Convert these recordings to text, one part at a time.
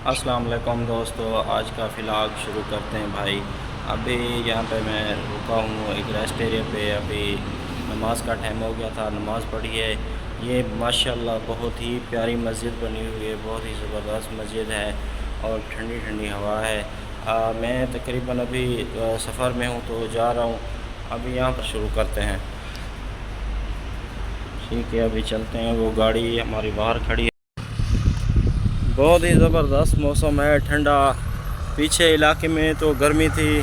अस्सलाम वालेकुम दोस्तों, आज का फ़िलहाल शुरू करते हैं भाई। अभी यहाँ पे मैं रुका हूँ एक रेस्ट एरिया पे। अभी नमाज का टाइम हो गया था, नमाज़ पढ़ी है। ये माशाल्लाह बहुत ही प्यारी मस्जिद बनी हुई है, बहुत ही ज़बरदस्त मस्जिद है और ठंडी ठंडी हवा है। मैं तकरीबन अभी सफ़र में हूँ तो जा रहा हूँ। अभी यहाँ पर शुरू करते हैं। ठीक है, अभी चलते हैं। वो गाड़ी हमारी बाहर खड़ी है। बहुत ही ज़बरदस्त मौसम है, ठंडा। पीछे इलाके में तो गर्मी थी,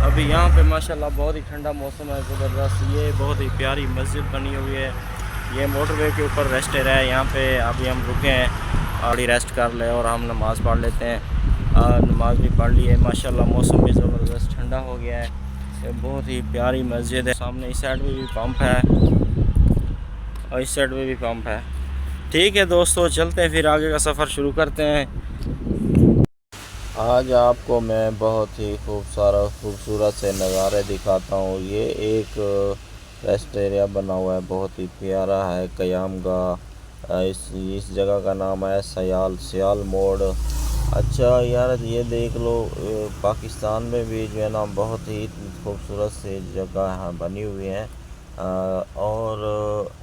अभी यहाँ पे माशाल्लाह बहुत ही ठंडा मौसम है, ज़बरदस्त। ये बहुत ही प्यारी मस्जिद बनी हुई है। ये मोटरवे के ऊपर रेस्ट एरिया है। यहाँ पे अभी हम रुके हैं, थोड़ी रेस्ट कर ले और हम नमाज़ पढ़ लेते हैं। नमाज भी पढ़ ली है माशाल्लाह। मौसम भी ज़बरदस्त ठंडा हो गया है। ये बहुत ही प्यारी मस्जिद है। सामने इस साइड में भी पंप है और इस साइड में भी पंप है। ठीक है दोस्तों, चलते हैं फिर आगे का सफ़र शुरू करते हैं। आज आपको मैं बहुत ही खूबसूरत से नज़ारे दिखाता हूँ। ये एक रेस्ट एरिया बना हुआ है, बहुत ही प्यारा है, क़याम गाह। इस जगह का नाम है सियाल मोड़। अच्छा यार, ये देख लो, पाकिस्तान में भी जो है ना बहुत ही खूबसूरत से जगह बनी हुई हैं। और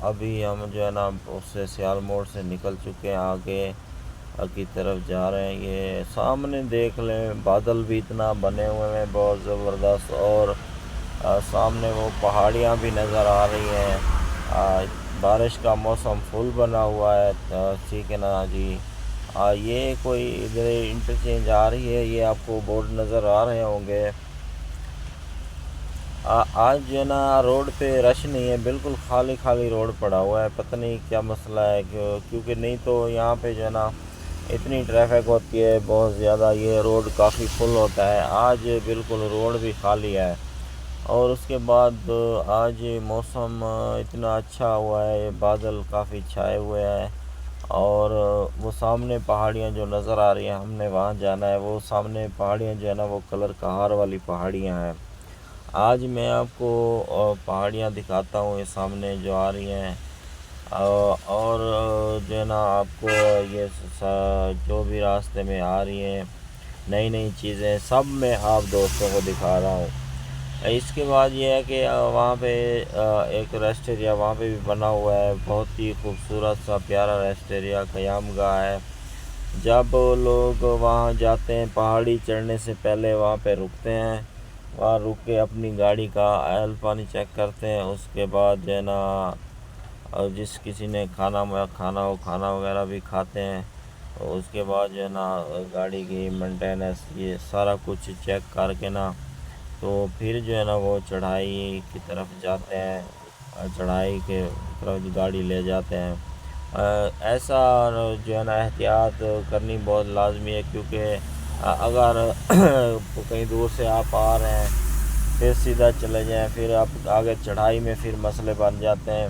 अभी हम जो है ना उससे सियाल मोड़ से निकल चुके हैं, आगे की तरफ जा रहे हैं। ये सामने देख लें, बादल भी इतना बने हुए हैं बहुत ज़बरदस्त, और सामने वो पहाड़ियाँ भी नज़र आ रही हैं। बारिश का मौसम फुल बना हुआ है। ठीक है ना जी। ये कोई इधर इंटरचेंज आ रही है, ये आपको बोर्ड नज़र आ रहे होंगे। आज जो है ना रोड पे रश नहीं है, बिल्कुल खाली खाली रोड पड़ा हुआ है। पता नहीं क्या मसला है, क्योंकि नहीं तो यहाँ पे जो है ना इतनी ट्रैफिक होती है बहुत ज़्यादा। ये रोड काफ़ी फुल होता है। आज बिल्कुल रोड भी खाली है। और उसके बाद आज मौसम इतना अच्छा हुआ है, बादल काफ़ी छाए हुए हैं। और वो सामने पहाड़ियाँ जो नज़र आ रही हैं, हमने वहाँ जाना है। वो सामने पहाड़ियाँ जो है ना वो कलर कहार वाली पहाड़ियाँ हैं। आज मैं आपको पहाड़ियाँ दिखाता हूँ, ये सामने जो आ रही हैं। और जो है ना आपको ये जो भी रास्ते में आ रही हैं नई नई चीज़ें, सब मैं आप दोस्तों को दिखा रहा हूँ। इसके बाद ये है कि वहाँ पे एक रेस्ट एरिया वहाँ पे भी बना हुआ है, बहुत ही खूबसूरत सा प्यारा रेस्ट एरिया, क़याम गाह है। जब लोग वहाँ जाते हैं, पहाड़ी चढ़ने से पहले वहाँ पे रुकते हैं। वहाँ रुक के अपनी गाड़ी का ऑयल पानी चेक करते हैं। उसके बाद जो है ना, और जिस किसी ने खाना वगैरह भी खाते हैं। और उसके बाद जो है ना गाड़ी की मेंटेनेंस, ये सारा कुछ चेक करके ना, तो फिर जो है ना वो चढ़ाई की तरफ जाते हैं। चढ़ाई के तरफ गाड़ी ले जाते हैं। ऐसा जो है ना एहतियात करनी बहुत लाजमी है, क्योंकि अगर कहीं दूर से आप आ रहे हैं फिर सीधा चले जाएं, फिर आप आगे चढ़ाई में फिर मसले बन जाते हैं।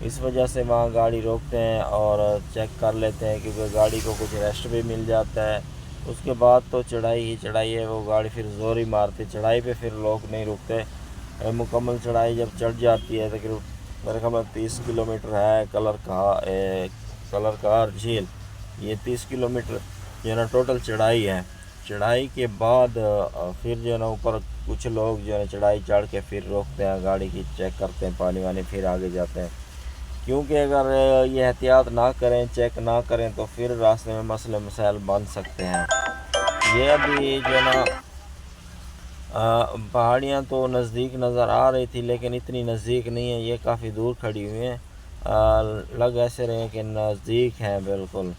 इस वजह से वहाँ गाड़ी रोकते हैं और चेक कर लेते हैं, क्योंकि गाड़ी को कुछ रेस्ट भी मिल जाता है। उसके बाद तो चढ़ाई ही चढ़ाई है, वो गाड़ी फिर ज़ोर ही मारती। चढ़ाई पे फिर लोग नहीं रुकते। मुकम्मल चढ़ाई जब चढ़ जाती है तकरीबन मेरे ख्याल में 30 किलोमीटर है कलर कार झील। ये 30 किलोमीटर जो है ना टोटल चढ़ाई है। चढ़ाई के बाद फिर जो है ना ऊपर कुछ लोग जो है चढ़ाई चढ़ के फिर रोकते हैं, गाड़ी की चेक करते हैं, पानी वानी, फिर आगे जाते हैं। क्योंकि अगर ये एहतियात ना करें, चेक ना करें, तो फिर रास्ते में मसले मसाइल बन सकते हैं। ये अभी जो है ना पहाड़ियाँ तो नज़दीक नज़र आ रही थी, लेकिन इतनी नज़दीक नहीं है, ये काफ़ी दूर खड़ी हुई हैं। लग ऐसे रहे कि नज़दीक हैं बिल्कुल।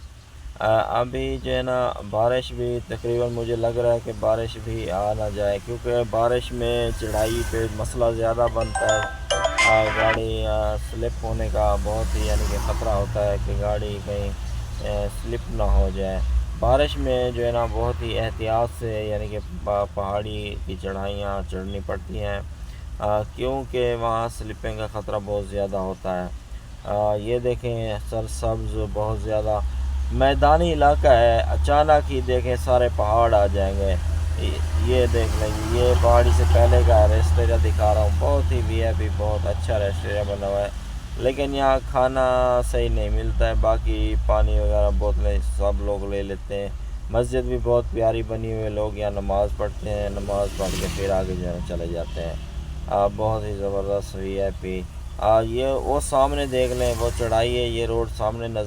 अभी जो है ना बारिश भी तकरीबन मुझे लग रहा है कि बारिश भी आ ना जाए, क्योंकि बारिश में चढ़ाई पे मसला ज़्यादा बनता है। गाड़ी स्लिप होने का बहुत ही यानी कि ख़तरा होता है कि गाड़ी कहीं स्लिप ना हो जाए। बारिश में जो है ना बहुत ही एहतियात से यानी कि पहाड़ी की चढ़ाइयाँ चढ़नी पड़ती हैं, क्योंकि वहाँ स्लिपिंग का ख़तरा बहुत ज़्यादा होता है। ये देखें, सरसब्ज़ बहुत ज़्यादा मैदानी इलाका है। अचानक ही देखें सारे पहाड़ आ जाएंगे। ये देख लें, ये पहाड़ी से पहले का रेस्ट एरिया दिखा रहा हूँ। बहुत ही वीआईपी, बहुत अच्छा रेस्ट एरिया बना हुआ है, लेकिन यहाँ खाना सही नहीं मिलता है। बाकी पानी वगैरह बोतलें सब लोग ले लेते हैं। مسجد بھی بہت پیاری بنی ہوئی ہے، لوگ یہاں نماز پڑھتے ہیں، نماز پڑھ کے پھر آگے جو ہے چلے جاتے ہیں۔ بہت ہی زبردست وی آئی پی۔ یہ وہ سامنے دیکھ لیں، وہ چڑھائی ہے، یہ روڈ سامنے نظر